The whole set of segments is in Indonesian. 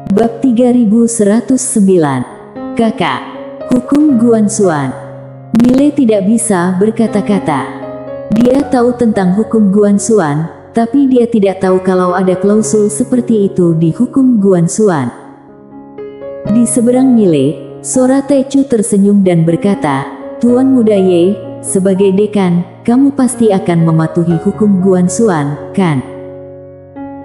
Bab 3109. Kakak. Hukum Guanxuan. Mile tidak bisa berkata-kata. Dia tahu tentang hukum Guanxuan, tapi dia tidak tahu kalau ada klausul seperti itu di hukum Guanxuan. Di seberang Mile, Sora Taichu tersenyum dan berkata, "Tuan Muda Ye, sebagai dekan, kamu pasti akan mematuhi hukum Guanxuan, kan?"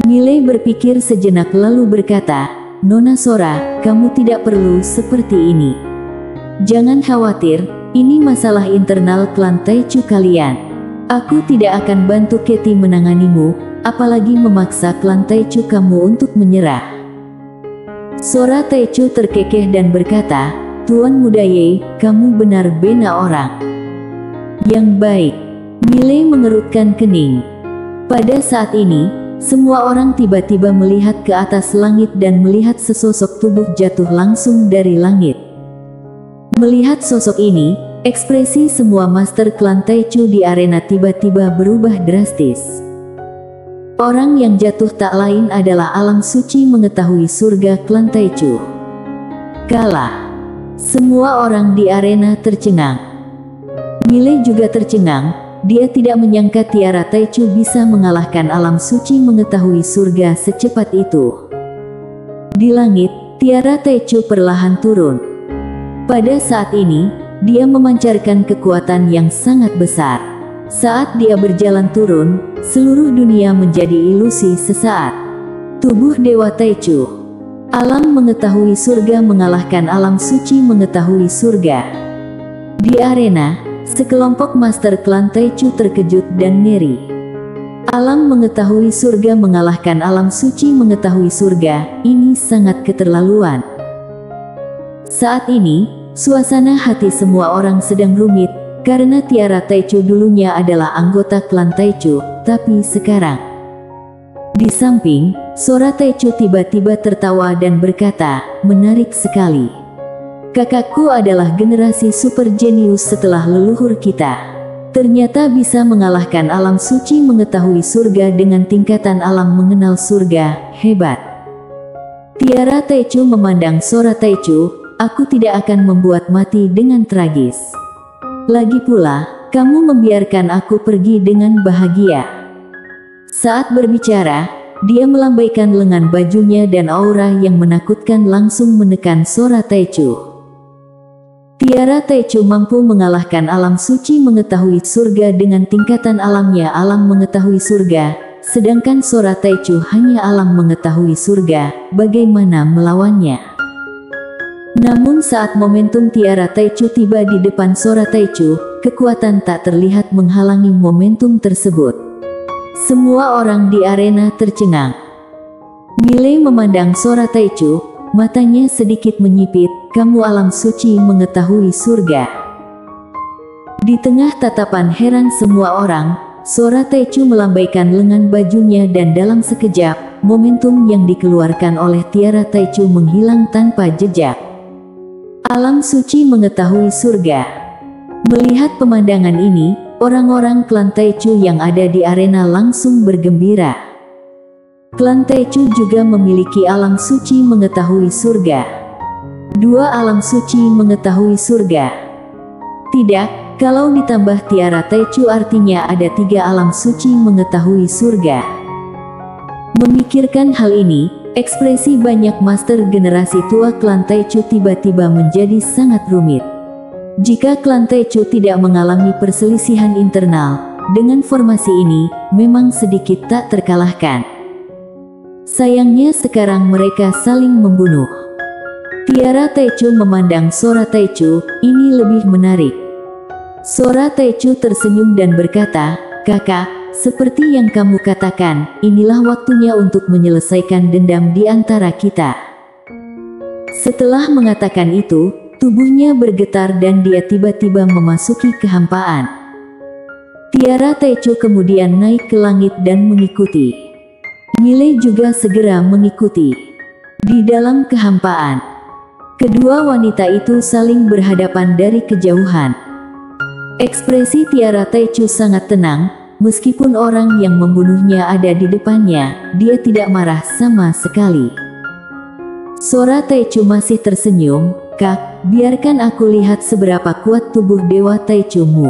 Mile berpikir sejenak lalu berkata, "Nona Sora, kamu tidak perlu seperti ini. Jangan khawatir, ini masalah internal klan Taichu kalian. Aku tidak akan bantu Katie menanganimu, apalagi memaksa klan Taichu kamu untuk menyerah." Sora Taichu terkekeh dan berkata, "Tuan Muda Ye, kamu benar-benar orang yang baik." Mile mengerutkan kening. Pada saat ini, semua orang tiba-tiba melihat ke atas langit dan melihat sesosok tubuh jatuh langsung dari langit. Melihat sosok ini, ekspresi semua master klan Taichu di arena tiba-tiba berubah drastis. Orang yang jatuh tak lain adalah alam suci mengetahui surga klan Taichu. Kalah. Semua orang di arena tercengang. Mile juga tercengang. Dia tidak menyangka Tiara Taichu bisa mengalahkan alam suci mengetahui surga secepat itu. Di langit, Tiara Taichu perlahan turun. Pada saat ini, dia memancarkan kekuatan yang sangat besar. Saat dia berjalan turun, seluruh dunia menjadi ilusi sesaat. Tubuh Dewa Taichu. Alam mengetahui surga mengalahkan alam suci mengetahui surga. Di arena, sekelompok master klan Taichu terkejut dan ngeri. Alam mengetahui surga mengalahkan alam suci mengetahui surga, ini sangat keterlaluan. Saat ini, suasana hati semua orang sedang rumit, karena Tiara Taichu dulunya adalah anggota klan Taichu, tapi sekarang. Di samping, Sora Taichu tiba-tiba tertawa dan berkata, "Menarik sekali. Kakakku adalah generasi super jenius setelah leluhur kita. Ternyata bisa mengalahkan alam suci mengetahui surga dengan tingkatan alam mengenal surga, hebat." Tiara Taichu memandang Sora Taichu, "Aku tidak akan membuat mati dengan tragis. Lagi pula, kamu membiarkan aku pergi dengan bahagia." Saat berbicara, dia melambaikan lengan bajunya dan aura yang menakutkan langsung menekan Sora Taichu. Tiara Taichu mampu mengalahkan alam suci mengetahui surga dengan tingkatan alamnya alam mengetahui surga, sedangkan Sora Taichu hanya alam mengetahui surga, bagaimana melawannya? Namun saat momentum Tiara Taichu tiba di depan Sora Taichu, kekuatan tak terlihat menghalangi momentum tersebut. Semua orang di arena tercengang. Mile memandang Sora Taichu, matanya sedikit menyipit, "Kamu alam suci mengetahui surga." Di tengah tatapan heran semua orang, Sora Taichu melambaikan lengan bajunya dan dalam sekejap, momentum yang dikeluarkan oleh Tiara Taichu menghilang tanpa jejak. Alam suci mengetahui surga. Melihat pemandangan ini, orang-orang klan Taichu yang ada di arena langsung bergembira. Klan Taichu juga memiliki alam suci mengetahui surga. Dua alam suci mengetahui surga. Tidak, kalau ditambah Tiara Taichu artinya ada 3 alam suci mengetahui surga. Memikirkan hal ini, ekspresi banyak master generasi tua klan Taichu tiba-tiba menjadi sangat rumit. Jika klan Taichu tidak mengalami perselisihan internal, dengan formasi ini, memang sedikit tak terkalahkan. Sayangnya sekarang mereka saling membunuh. Tiara Taichu memandang Sora Taichu, "Ini lebih menarik." Sora Taichu tersenyum dan berkata, "Kakak, seperti yang kamu katakan, inilah waktunya untuk menyelesaikan dendam di antara kita." Setelah mengatakan itu, tubuhnya bergetar dan dia tiba-tiba memasuki kehampaan. Tiara Taichu kemudian naik ke langit dan mengikuti. Mile juga segera mengikuti. Di dalam kehampaan, kedua wanita itu saling berhadapan dari kejauhan. Ekspresi Tiara Taichu sangat tenang, meskipun orang yang membunuhnya ada di depannya, dia tidak marah sama sekali. Sora Taichu masih tersenyum, "Kak, biarkan aku lihat seberapa kuat tubuh Dewa Taichu-mu."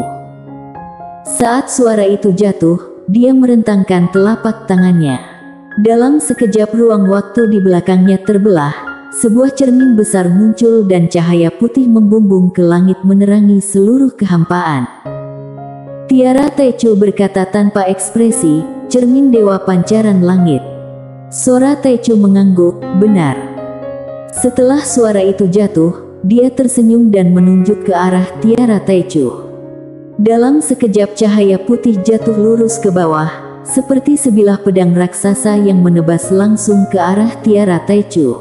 Saat suara itu jatuh, dia merentangkan telapak tangannya. Dalam sekejap ruang waktu di belakangnya terbelah, sebuah cermin besar muncul dan cahaya putih membumbung ke langit menerangi seluruh kehampaan. Tiara Taichu berkata tanpa ekspresi, "Cermin Dewa Pancaran Langit." Sora Taichu mengangguk, "Benar." Setelah suara itu jatuh, dia tersenyum dan menunjuk ke arah Tiara Taichu. Dalam sekejap cahaya putih jatuh lurus ke bawah, seperti sebilah pedang raksasa yang menebas langsung ke arah Tiara Taichu.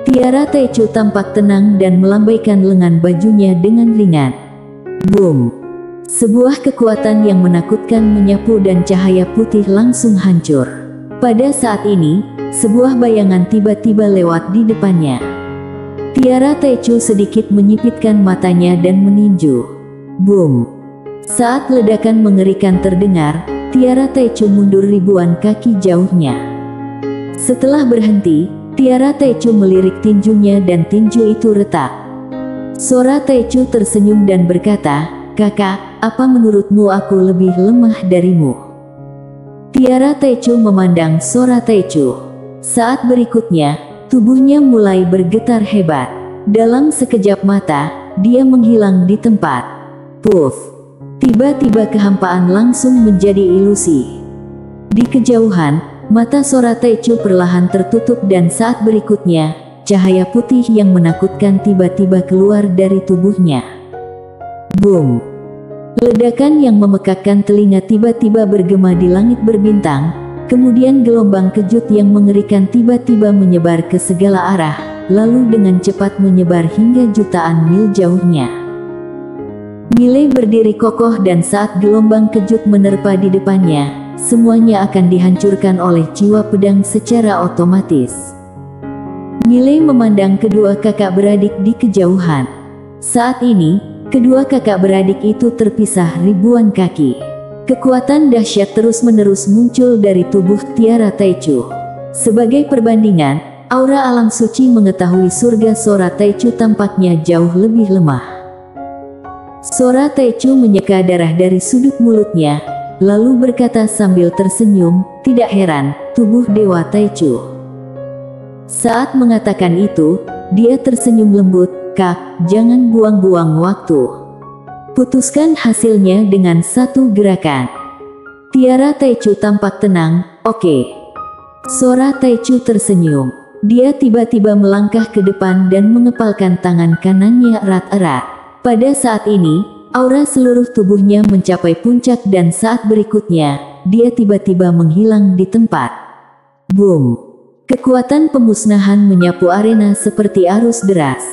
Tiara Taichu tampak tenang dan melambaikan lengan bajunya dengan ringan. Boom! Sebuah kekuatan yang menakutkan menyapu dan cahaya putih langsung hancur. Pada saat ini, sebuah bayangan tiba-tiba lewat di depannya. Tiara Taichu sedikit menyipitkan matanya dan meninju. Boom! Saat ledakan mengerikan terdengar, Tiara Taichu mundur ribuan kaki jauhnya. Setelah berhenti, Tiara Taichu melirik tinjunya dan tinju itu retak. Sora Taichu tersenyum dan berkata, "Kakak, apa menurutmu aku lebih lemah darimu?" Tiara Taichu memandang Sora Taichu. Saat berikutnya, tubuhnya mulai bergetar hebat. Dalam sekejap mata, dia menghilang di tempat. Puff! Tiba-tiba kehampaan langsung menjadi ilusi. Di kejauhan, mata Sora Taichu perlahan tertutup dan saat berikutnya, cahaya putih yang menakutkan tiba-tiba keluar dari tubuhnya. Boom! Ledakan yang memekakkan telinga tiba-tiba bergema di langit berbintang, kemudian gelombang kejut yang mengerikan tiba-tiba menyebar ke segala arah, lalu dengan cepat menyebar hingga jutaan mil jauhnya. Miley berdiri kokoh dan saat gelombang kejut menerpa di depannya, semuanya akan dihancurkan oleh jiwa pedang secara otomatis. Miley memandang kedua kakak beradik di kejauhan. Saat ini, kedua kakak beradik itu terpisah ribuan kaki. Kekuatan dahsyat terus-menerus muncul dari tubuh Tiara Taichu. Sebagai perbandingan, aura alam suci mengetahui surga Sora Taichu tampaknya jauh lebih lemah. Sora Taichu menyeka darah dari sudut mulutnya, lalu berkata sambil tersenyum, "Tidak heran, tubuh Dewa Taichu." Saat mengatakan itu, dia tersenyum lembut, "Kak, jangan buang-buang waktu. Putuskan hasilnya dengan satu gerakan." Tiara Taichu tampak tenang, "Oke." Sora Taichu tersenyum. Dia tiba-tiba melangkah ke depan dan mengepalkan tangan kanannya erat-erat. Pada saat ini, aura seluruh tubuhnya mencapai puncak dan saat berikutnya, dia tiba-tiba menghilang di tempat. Boom! Kekuatan pemusnahan menyapu arena seperti arus deras.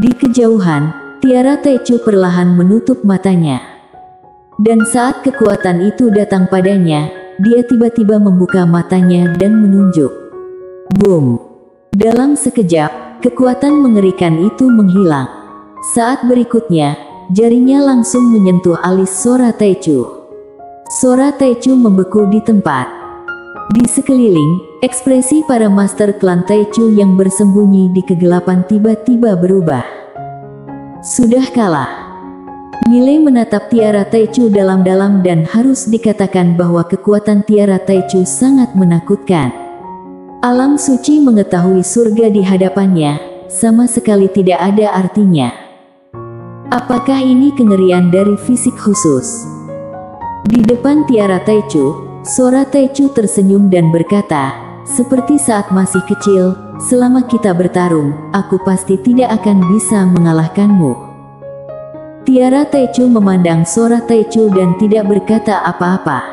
Di kejauhan, Tiara Taichu perlahan menutup matanya. Dan saat kekuatan itu datang padanya, dia tiba-tiba membuka matanya dan menunjuk. Boom! Dalam sekejap, kekuatan mengerikan itu menghilang. Saat berikutnya, jarinya langsung menyentuh alis Sora Taichu. Sora Taichu membeku di tempat. Di sekeliling, ekspresi para master klan Taichu yang bersembunyi di kegelapan tiba-tiba berubah. Sudah kalah. Miley menatap Tiara Taichu dalam-dalam dan harus dikatakan bahwa kekuatan Tiara Taichu sangat menakutkan. Alam suci mengetahui surga di hadapannya, sama sekali tidak ada artinya. Apakah ini kengerian dari fisik khusus? Di depan Tiara Taichu, Sora Taichu tersenyum dan berkata, "Seperti saat masih kecil, selama kita bertarung, aku pasti tidak akan bisa mengalahkanmu." Tiara Taichu memandang Sora Taichu dan tidak berkata apa-apa.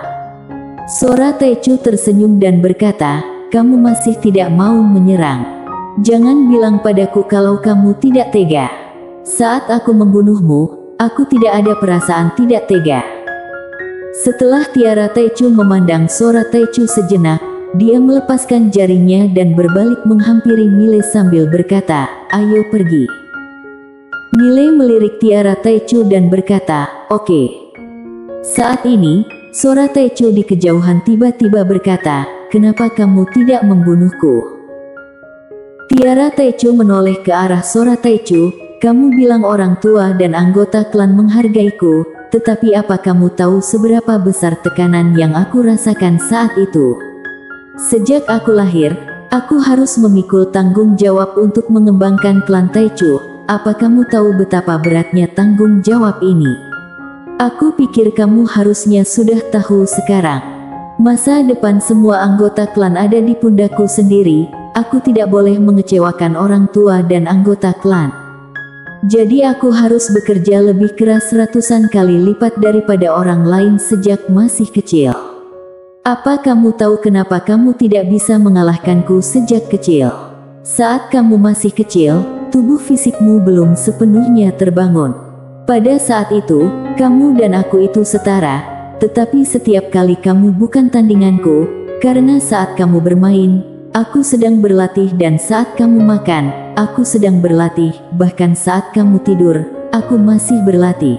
Sora Taichu tersenyum dan berkata, "Kamu masih tidak mau menyerang. Jangan bilang padaku kalau kamu tidak tega. Saat aku membunuhmu, aku tidak ada perasaan tidak tega." Setelah Tiara Taichu memandang Sora Taichu sejenak, dia melepaskan jarinya dan berbalik menghampiri Miley sambil berkata, "Ayo pergi." Miley melirik Tiara Taichu dan berkata, "Oke." Saat ini, Sora Taichu di kejauhan tiba-tiba berkata, "Kenapa kamu tidak membunuhku?" Tiara Taichu menoleh ke arah Sora Taichu. Kamu bilang orang tua dan anggota klan menghargaiku, tetapi apa kamu tahu seberapa besar tekanan yang aku rasakan saat itu? Sejak aku lahir, aku harus memikul tanggung jawab untuk mengembangkan klan Taichu. Apa kamu tahu betapa beratnya tanggung jawab ini? Aku pikir kamu harusnya sudah tahu sekarang. Masa depan semua anggota klan ada di pundakku sendiri. Aku tidak boleh mengecewakan orang tua dan anggota klan. Jadi aku harus bekerja lebih keras ratusan kali lipat daripada orang lain sejak masih kecil. Apa kamu tahu kenapa kamu tidak bisa mengalahkanku sejak kecil? Saat kamu masih kecil, tubuh fisikmu belum sepenuhnya terbangun. Pada saat itu, kamu dan aku itu setara, tetapi setiap kali kamu bukan tandinganku, karena saat kamu bermain, aku sedang berlatih, dan saat kamu makan, aku sedang berlatih, bahkan saat kamu tidur, aku masih berlatih.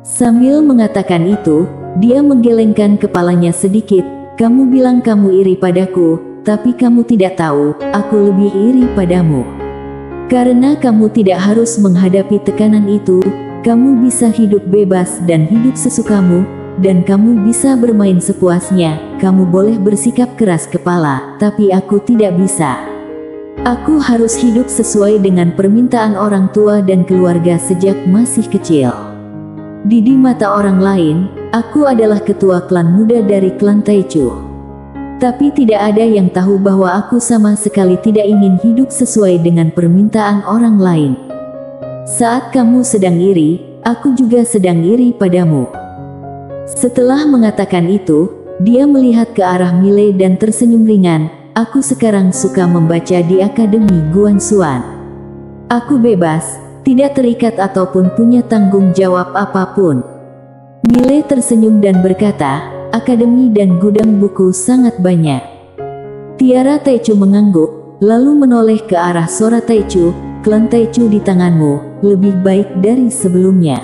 Sambil mengatakan itu, dia menggelengkan kepalanya sedikit. Kamu bilang kamu iri padaku, tapi kamu tidak tahu, aku lebih iri padamu. Karena kamu tidak harus menghadapi tekanan itu, kamu bisa hidup bebas dan hidup sesukamu, dan kamu bisa bermain sepuasnya. Kamu boleh bersikap keras kepala, tapi aku tidak bisa. Aku harus hidup sesuai dengan permintaan orang tua dan keluarga sejak masih kecil. Di mata orang lain, aku adalah ketua klan muda dari klan Taichu. Tapi tidak ada yang tahu bahwa aku sama sekali tidak ingin hidup sesuai dengan permintaan orang lain. Saat kamu sedang iri, aku juga sedang iri padamu. Setelah mengatakan itu, dia melihat ke arah Milei dan tersenyum ringan. Aku sekarang suka membaca di Akademi Guanxuan. Aku bebas, tidak terikat ataupun punya tanggung jawab apapun. Milei tersenyum dan berkata, akademi dan gudang buku sangat banyak. Tiara Taichu mengangguk, lalu menoleh ke arah Sora Taichu. Klan Taichu di tanganmu, lebih baik dari sebelumnya.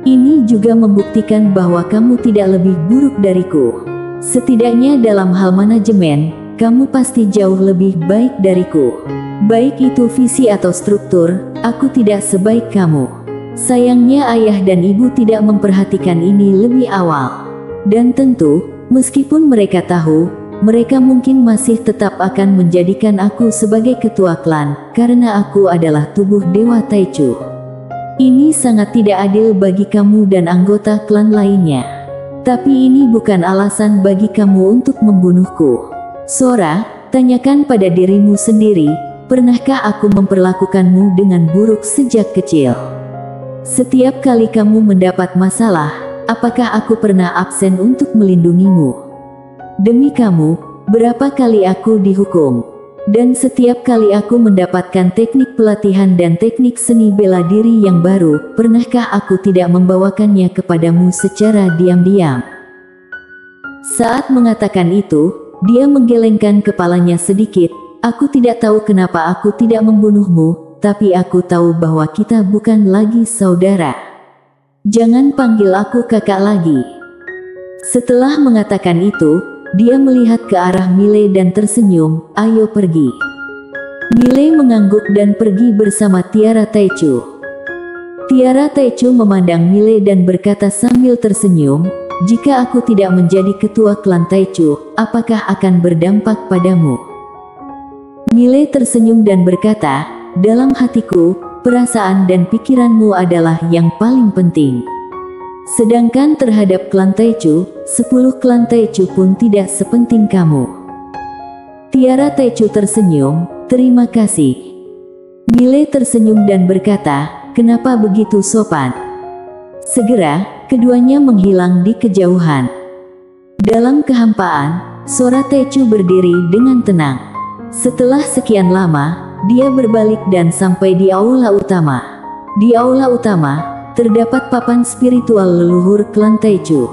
Ini juga membuktikan bahwa kamu tidak lebih buruk dariku. Setidaknya dalam hal manajemen, kamu pasti jauh lebih baik dariku. Baik itu visi atau struktur, aku tidak sebaik kamu. Sayangnya ayah dan ibu tidak memperhatikan ini lebih awal. Dan tentu, meskipun mereka tahu, mereka mungkin masih tetap akan menjadikan aku sebagai ketua klan, karena aku adalah tubuh Dewa Taichu. Ini sangat tidak adil bagi kamu dan anggota klan lainnya. Tapi ini bukan alasan bagi kamu untuk membunuhku. Sora, tanyakan pada dirimu sendiri, pernahkah aku memperlakukanmu dengan buruk sejak kecil? Setiap kali kamu mendapat masalah, apakah aku pernah absen untuk melindungimu? Demi kamu, berapa kali aku dihukum? Dan setiap kali aku mendapatkan teknik pelatihan dan teknik seni bela diri yang baru, pernahkah aku tidak membawakannya kepadamu secara diam-diam? Saat mengatakan itu, dia menggelengkan kepalanya sedikit. Aku tidak tahu kenapa aku tidak membunuhmu, tapi aku tahu bahwa kita bukan lagi saudara. Jangan panggil aku kakak lagi. Setelah mengatakan itu, dia melihat ke arah Milei dan tersenyum, ayo pergi. Milei mengangguk dan pergi bersama Tiara Taichu. Tiara Taichu memandang Milei dan berkata sambil tersenyum, jika aku tidak menjadi ketua klan Taichu, apakah akan berdampak padamu? Milei tersenyum dan berkata, dalam hatiku, perasaan dan pikiranmu adalah yang paling penting. Sedangkan terhadap klan Taichu, 10 klan Taichu pun tidak sepenting kamu. Tiara Taichu tersenyum, terima kasih. Milei tersenyum dan berkata, kenapa begitu sopan? Segera, keduanya menghilang di kejauhan. Dalam kehampaan, Sora Taichu berdiri dengan tenang. Setelah sekian lama, dia berbalik dan sampai di aula utama. Di aula utama, terdapat papan spiritual leluhur klan Taichu.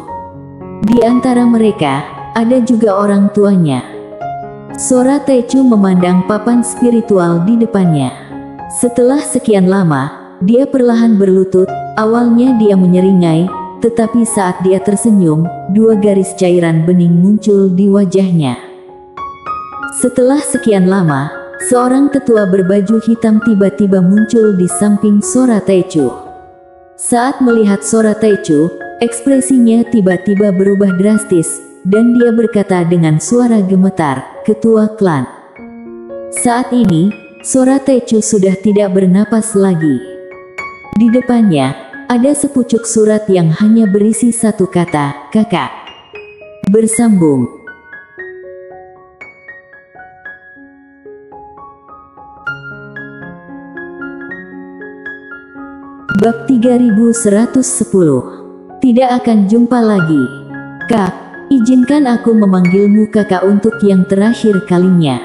Di antara mereka, ada juga orang tuanya. Sora Taichu memandang papan spiritual di depannya. Setelah sekian lama, dia perlahan berlutut. Awalnya dia menyeringai, tetapi saat dia tersenyum, 2 garis cairan bening muncul di wajahnya. Setelah sekian lama, Seorang tetua berbaju hitam tiba-tiba muncul di samping Sora Taichu. Saat melihat Sora Taichu, ekspresinya tiba-tiba berubah drastis, dan dia berkata dengan suara gemetar, "Ketua klan." Saat ini, Sora Taichu sudah tidak bernapas lagi. Di depannya, ada sepucuk surat yang hanya berisi satu kata, "Kakak." Bersambung. Bab 3110. Tidak akan jumpa lagi. Kak, izinkan aku memanggilmu kakak untuk yang terakhir kalinya.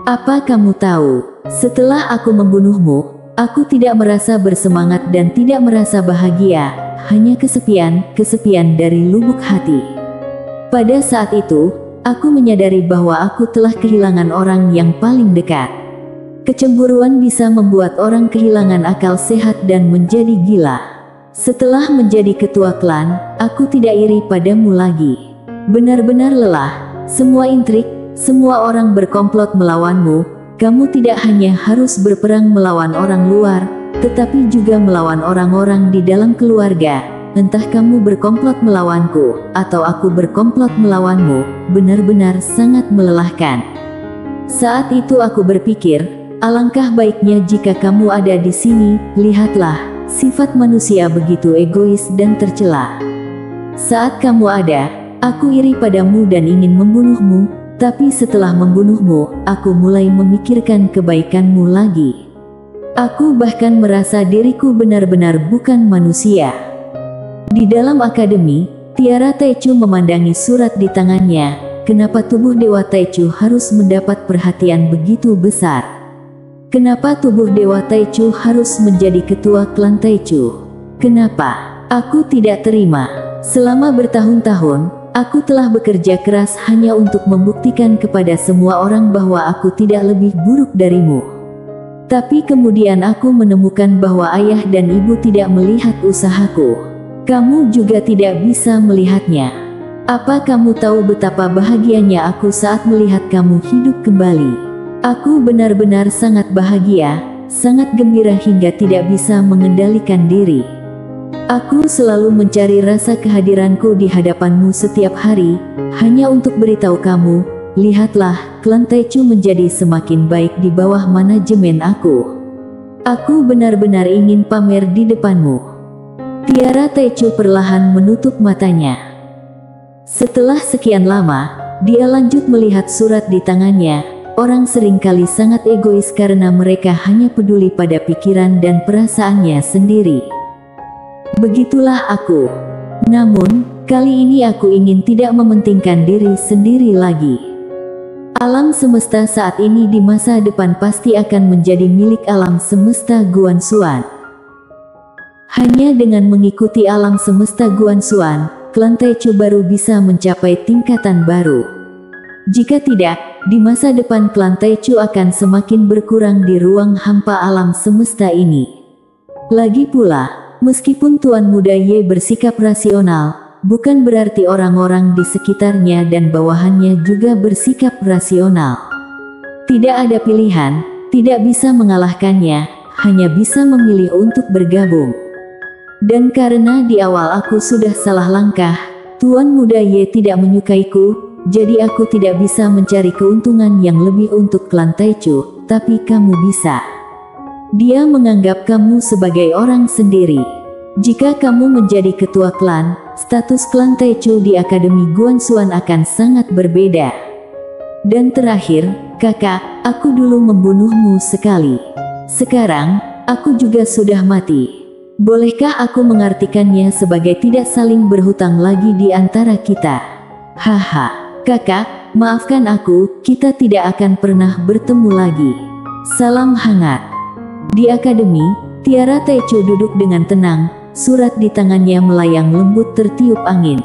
Apa kamu tahu, setelah aku membunuhmu, aku tidak merasa bersemangat dan tidak merasa bahagia, hanya kesepian dari lubuk hati. Pada saat itu, aku menyadari bahwa aku telah kehilangan orang yang paling dekat. Kecemburuan bisa membuat orang kehilangan akal sehat dan menjadi gila. Setelah menjadi ketua klan, aku tidak iri padamu lagi. Benar-benar lelah, semua intrik, semua orang berkomplot melawanmu. Kamu tidak hanya harus berperang melawan orang luar, tetapi juga melawan orang-orang di dalam keluarga. Entah kamu berkomplot melawanku, atau aku berkomplot melawanmu, benar-benar sangat melelahkan. Saat itu aku berpikir, alangkah baiknya jika kamu ada di sini. Lihatlah, sifat manusia begitu egois dan tercela. Saat kamu ada, aku iri padamu dan ingin membunuhmu. Tapi setelah membunuhmu, aku mulai memikirkan kebaikanmu lagi. Aku bahkan merasa diriku benar-benar bukan manusia. Di dalam akademi, Tiara Taichu memandangi surat di tangannya. Kenapa tubuh Dewa Taichu harus mendapat perhatian begitu besar? Kenapa tubuh Dewa Taichu harus menjadi ketua klan Taichu? Kenapa? Aku tidak terima. Selama bertahun-tahun, aku telah bekerja keras hanya untuk membuktikan kepada semua orang bahwa aku tidak lebih buruk darimu. Tapi kemudian aku menemukan bahwa ayah dan ibu tidak melihat usahaku. Kamu juga tidak bisa melihatnya. Apa kamu tahu betapa bahagianya aku saat melihat kamu hidup kembali? Aku benar-benar sangat bahagia, sangat gembira hingga tidak bisa mengendalikan diri. Aku selalu mencari rasa kehadiranku di hadapanmu setiap hari, hanya untuk beritahu kamu, lihatlah, klan Taichu menjadi semakin baik di bawah manajemen aku. Aku benar-benar ingin pamer di depanmu. Tiara Taichu perlahan menutup matanya. Setelah sekian lama, dia lanjut melihat surat di tangannya. Orang seringkali sangat egois karena mereka hanya peduli pada pikiran dan perasaannya sendiri. Begitulah aku. Namun, kali ini aku ingin tidak mementingkan diri sendiri lagi. Alam semesta saat ini di masa depan pasti akan menjadi milik alam semesta Guanxuan. Hanya dengan mengikuti alam semesta Guanxuan, klan Taichu baru bisa mencapai tingkatan baru. Jika tidak, di masa depan klan Taichu akan semakin berkurang di ruang hampa alam semesta ini. Lagi pula, meskipun Tuan Muda Ye bersikap rasional, bukan berarti orang-orang di sekitarnya dan bawahannya juga bersikap rasional. Tidak ada pilihan, tidak bisa mengalahkannya, hanya bisa memilih untuk bergabung. Dan karena di awal aku sudah salah langkah, Tuan Muda Ye tidak menyukaiku, jadi aku tidak bisa mencari keuntungan yang lebih untuk klan Taichu, tapi kamu bisa. Dia menganggap kamu sebagai orang sendiri. Jika kamu menjadi ketua klan, status klan Taichu di Akademi Guanxuan akan sangat berbeda. Dan terakhir, kakak, aku dulu membunuhmu sekali. Sekarang, aku juga sudah mati. Bolehkah aku mengartikannya sebagai tidak saling berhutang lagi di antara kita? Haha, kakak, maafkan aku, kita tidak akan pernah bertemu lagi. Salam hangat. Di akademi, Tiara Taichu duduk dengan tenang, surat di tangannya melayang lembut tertiup angin.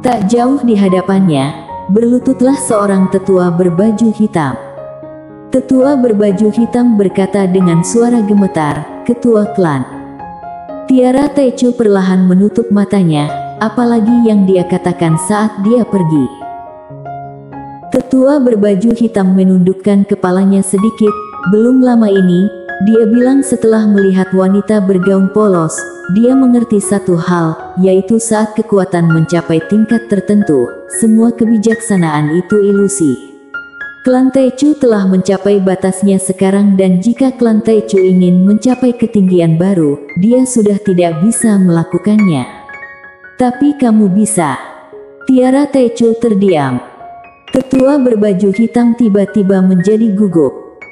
Tak jauh di hadapannya, berlututlah seorang tetua berbaju hitam. Tetua berbaju hitam berkata dengan suara gemetar, "Ketua klan." Tiara Taichu perlahan menutup matanya, apalagi yang dia katakan saat dia pergi. Tetua berbaju hitam menundukkan kepalanya sedikit. Belum lama ini, dia bilang setelah melihat wanita bergaun polos, dia mengerti satu hal, yaitu saat kekuatan mencapai tingkat tertentu, semua kebijaksanaan itu ilusi. Klan Taichu telah mencapai batasnya sekarang dan jika klan Taichu ingin mencapai ketinggian baru, dia sudah tidak bisa melakukannya. Tapi kamu bisa. Tiara Taichu terdiam. Tetua berbaju hitam tiba-tiba menjadi gugup.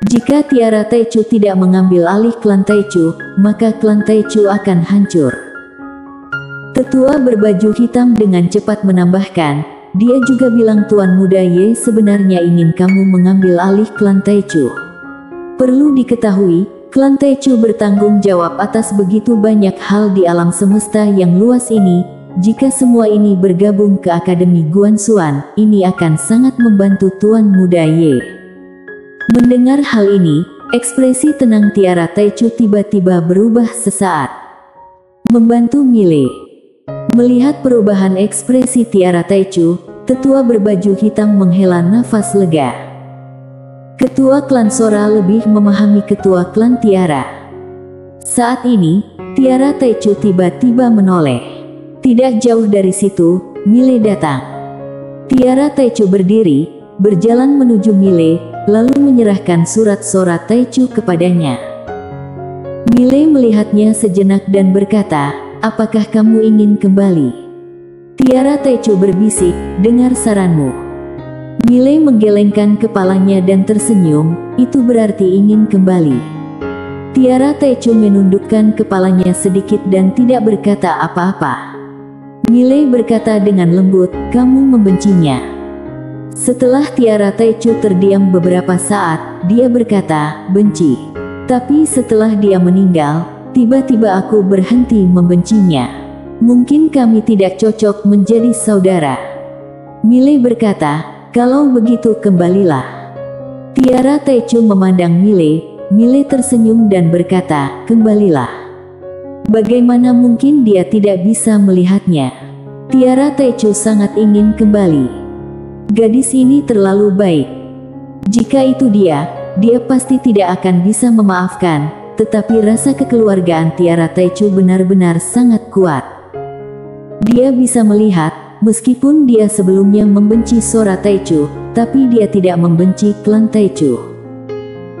Jika Tiara Taichu tidak mengambil alih klan Taichu, maka klan Taichu akan hancur. Tetua berbaju hitam dengan cepat menambahkan, dia juga bilang Tuan Muda Ye sebenarnya ingin kamu mengambil alih klan Taichu. Perlu diketahui, klan Taichu bertanggung jawab atas begitu banyak hal di alam semesta yang luas ini. Jika semua ini bergabung ke Akademi Guanxuan, ini akan sangat membantu Tuan Muda Ye. Mendengar hal ini, ekspresi tenang Tiara Taichu tiba-tiba berubah sesaat. Membantu Mile. Melihat perubahan ekspresi Tiara Taichu, tetua berbaju hitam menghela nafas lega. Ketua klan Sora lebih memahami ketua klan Tiara. Saat ini, Tiara Taichu tiba-tiba menoleh. Tidak jauh dari situ, Mile datang. Tiara Taichu berdiri, berjalan menuju Mile, lalu menyerahkan surat Sora Taichu kepadanya. Mile melihatnya sejenak dan berkata, apakah kamu ingin kembali? Tiara Taichu berbisik, dengar saranmu. Mile menggelengkan kepalanya dan tersenyum, itu berarti ingin kembali. Tiara Taichu menundukkan kepalanya sedikit dan tidak berkata apa-apa. Mile berkata dengan lembut, kamu membencinya. Setelah Tiara Taichu terdiam beberapa saat, dia berkata, benci. Tapi setelah dia meninggal, tiba-tiba aku berhenti membencinya. Mungkin kami tidak cocok menjadi saudara. Mile berkata, kalau begitu kembalilah. Tiara Taichu memandang Mile, Mile tersenyum dan berkata, kembalilah. Bagaimana mungkin dia tidak bisa melihatnya? Tiara Taichu sangat ingin kembali. Gadis ini terlalu baik. Jika itu dia pasti tidak akan bisa memaafkan, tetapi rasa kekeluargaan Tiara Taichu benar-benar sangat kuat. Dia bisa melihat, meskipun dia sebelumnya membenci Sora Taichu, tapi dia tidak membenci klan Taichu.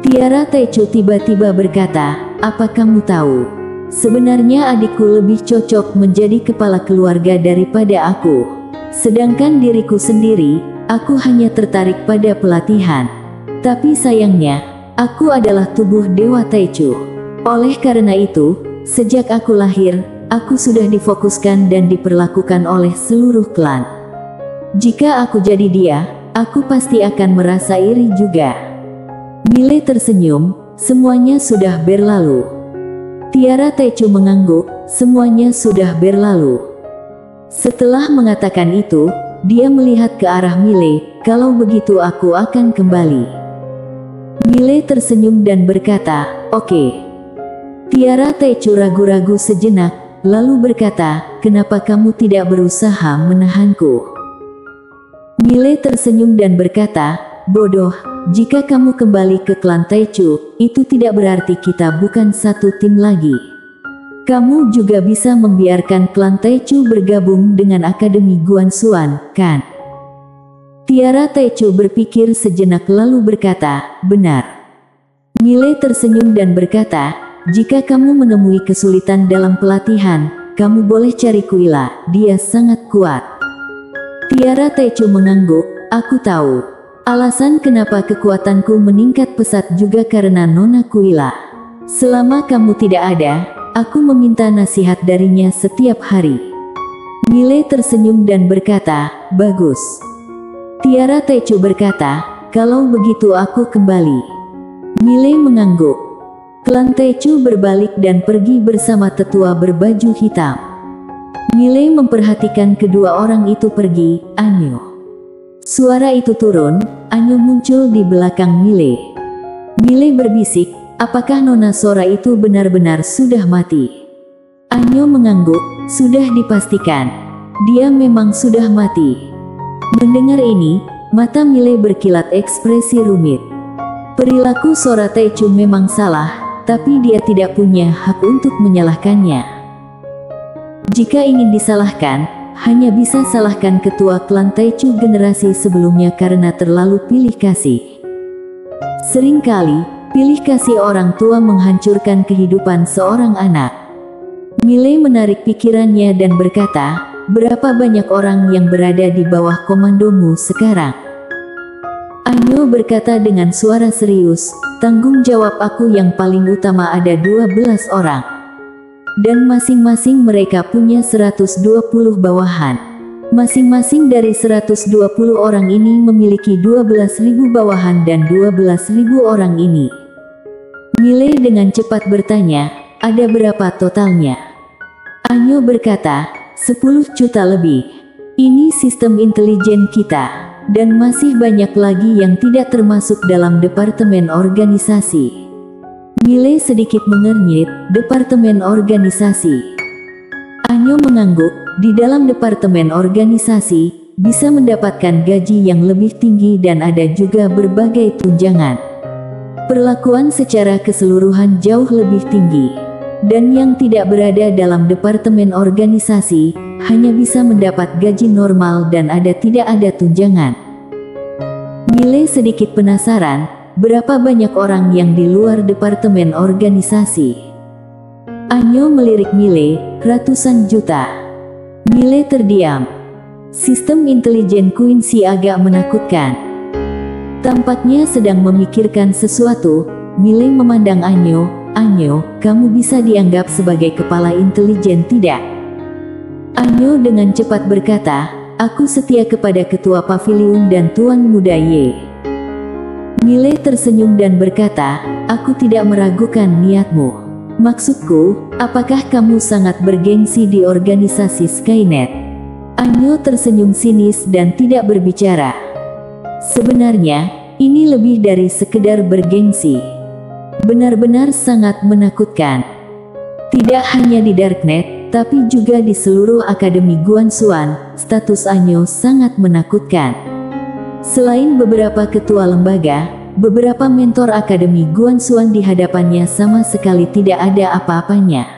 Tiara Taichu tiba-tiba berkata, apa kamu tahu? Sebenarnya adikku lebih cocok menjadi kepala keluarga daripada aku. Sedangkan diriku sendiri, aku hanya tertarik pada pelatihan. Tapi sayangnya, aku adalah tubuh Dewa Taichu. Oleh karena itu, sejak aku lahir, aku sudah difokuskan dan diperlakukan oleh seluruh klan. Jika aku jadi dia, aku pasti akan merasa iri juga. Mile tersenyum, semuanya sudah berlalu. Tiara Taichu mengangguk, semuanya sudah berlalu. Setelah mengatakan itu, dia melihat ke arah Mile, kalau begitu aku akan kembali. Mile tersenyum dan berkata, oke. Tiara Taichu ragu-ragu sejenak, lalu berkata, kenapa kamu tidak berusaha menahanku? Mile tersenyum dan berkata, bodoh, jika kamu kembali ke klan Taichu, itu tidak berarti kita bukan satu tim lagi. Kamu juga bisa membiarkan klan Taichu bergabung dengan Akademi Guanxuan, kan? Tiara Taichu berpikir sejenak lalu berkata, benar. Mile tersenyum dan berkata, jika kamu menemui kesulitan dalam pelatihan, kamu boleh cari Kuila, dia sangat kuat. Tiara Taichu mengangguk, aku tahu. Alasan kenapa kekuatanku meningkat pesat juga karena Nona Kuila. Selama kamu tidak ada, aku meminta nasihat darinya setiap hari. Mile tersenyum dan berkata, bagus. Tiara Taichu berkata, kalau begitu aku kembali. Mile mengangguk. Klan Taichu berbalik dan pergi bersama tetua berbaju hitam. Mile memperhatikan kedua orang itu pergi, Anyo. Suara itu turun, Anyo muncul di belakang Mile. Mile berbisik, apakah Nona Sora itu benar-benar sudah mati? Anyo mengangguk, sudah dipastikan. Dia memang sudah mati. Mendengar ini, Mata Mile berkilat ekspresi rumit. Perilaku Sora Taichu memang salah, tapi dia tidak punya hak untuk menyalahkannya. Jika ingin disalahkan, hanya bisa salahkan ketua klan Taichu generasi sebelumnya karena terlalu pilih kasih. Seringkali, pilih kasih orang tua menghancurkan kehidupan seorang anak. Mile menarik pikirannya dan berkata, berapa banyak orang yang berada di bawah komandomu sekarang? Anyo berkata dengan suara serius, tanggung jawab aku yang paling utama ada 12 orang. Dan masing-masing mereka punya 120 bawahan. Masing-masing dari 120 orang ini memiliki 12.000 bawahan dan 12.000 orang ini. Mile dengan cepat bertanya, ada berapa totalnya? Anyo berkata, 10 juta lebih. Ini sistem intelijen kita, dan masih banyak lagi yang tidak termasuk dalam departemen organisasi. Mile sedikit mengernyit, departemen organisasi. Anyo mengangguk, di dalam departemen organisasi, bisa mendapatkan gaji yang lebih tinggi dan ada juga berbagai tunjangan. Perlakuan secara keseluruhan jauh lebih tinggi. Dan yang tidak berada dalam departemen organisasi, hanya bisa mendapat gaji normal dan tidak ada tunjangan. Mile sedikit penasaran, berapa banyak orang yang di luar departemen organisasi? Anyo melirik Mile, ratusan juta. Mile terdiam. Sistem intelijen Quincy agak menakutkan. Tampaknya sedang memikirkan sesuatu. Mile memandang Anyo, Anyo, kamu bisa dianggap sebagai kepala intelijen tidak? Anyo dengan cepat berkata, aku setia kepada ketua pavilion dan Tuan Muda Ye. Mile tersenyum dan berkata, aku tidak meragukan niatmu. Maksudku, apakah kamu sangat bergengsi di organisasi Skynet? Anyo tersenyum sinis dan tidak berbicara. Sebenarnya, ini lebih dari sekedar bergengsi. Benar-benar sangat menakutkan. Tidak hanya di Darknet, tapi juga di seluruh Akademi Guanxuan, status Anyo sangat menakutkan. Selain beberapa ketua lembaga, beberapa mentor Akademi Guanxuan di hadapannya sama sekali tidak ada apa-apanya.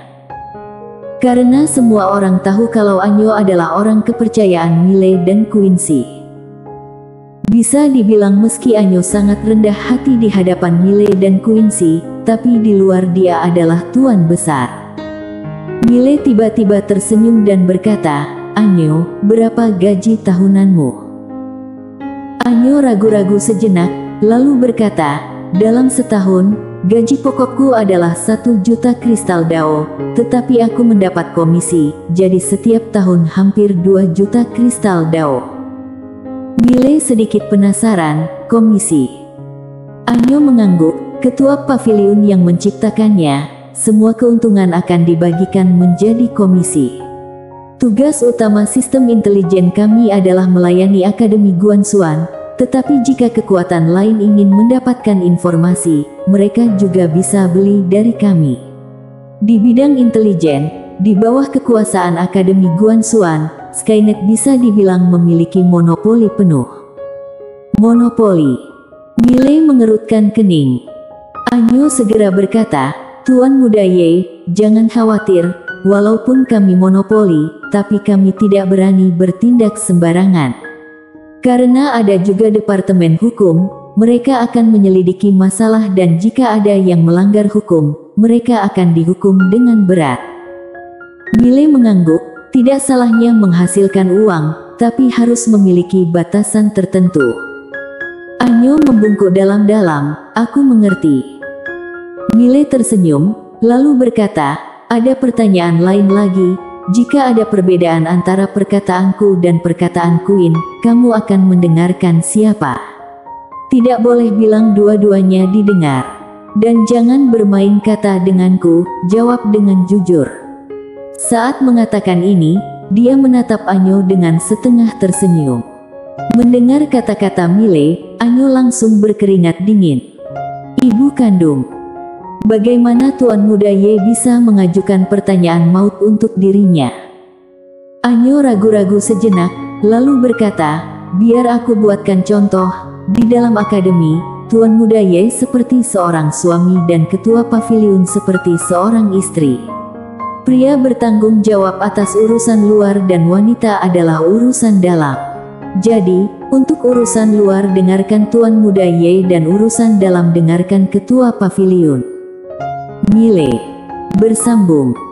Karena semua orang tahu kalau Anyo adalah orang kepercayaan Mile dan Quincy. Bisa dibilang meski Anyo sangat rendah hati di hadapan Mile dan Quincy, tapi di luar dia adalah tuan besar. Mile tiba-tiba tersenyum dan berkata, Anyo, berapa gaji tahunanmu? Anyo ragu-ragu sejenak, lalu berkata, dalam setahun, gaji pokokku adalah 1 juta kristal Dao, tetapi aku mendapat komisi, jadi setiap tahun hampir 2 juta kristal Dao. Mile sedikit penasaran, komisi. Anyo mengangguk, ketua pavilion yang menciptakannya, semua keuntungan akan dibagikan menjadi komisi. Tugas utama sistem intelijen kami adalah melayani Akademi Guanxuan, tetapi jika kekuatan lain ingin mendapatkan informasi, mereka juga bisa beli dari kami. Di bidang intelijen, di bawah kekuasaan Akademi Guanxuan, Skynet bisa dibilang memiliki monopoli penuh. Monopoli. Mile mengerutkan kening. Anyo segera berkata, Tuan Muda Ye, jangan khawatir, walaupun kami monopoli, tapi kami tidak berani bertindak sembarangan. Karena ada juga departemen hukum, mereka akan menyelidiki masalah dan jika ada yang melanggar hukum, mereka akan dihukum dengan berat. Mile mengangguk, tidak salahnya menghasilkan uang, tapi harus memiliki batasan tertentu. Anyo membungkuk dalam-dalam, aku mengerti. Mile tersenyum, lalu berkata, ada pertanyaan lain lagi. Jika ada perbedaan antara perkataanku dan perkataan Queen, kamu akan mendengarkan siapa? Tidak boleh bilang dua-duanya didengar. Dan jangan bermain kata denganku, jawab dengan jujur. Saat mengatakan ini, dia menatap Anyo dengan setengah tersenyum. Mendengar kata-kata Mile, Anyo langsung berkeringat dingin. Ibu kandung. Bagaimana Tuan Muda Ye bisa mengajukan pertanyaan maut untuk dirinya? Anyo ragu-ragu sejenak, lalu berkata, biar aku buatkan contoh. Di dalam akademi, Tuan Muda Ye seperti seorang suami dan ketua pavilion seperti seorang istri. Pria bertanggung jawab atas urusan luar dan wanita adalah urusan dalam. Jadi, untuk urusan luar dengarkan Tuan Muda Ye dan urusan dalam dengarkan ketua pavilion. Mile bersambung.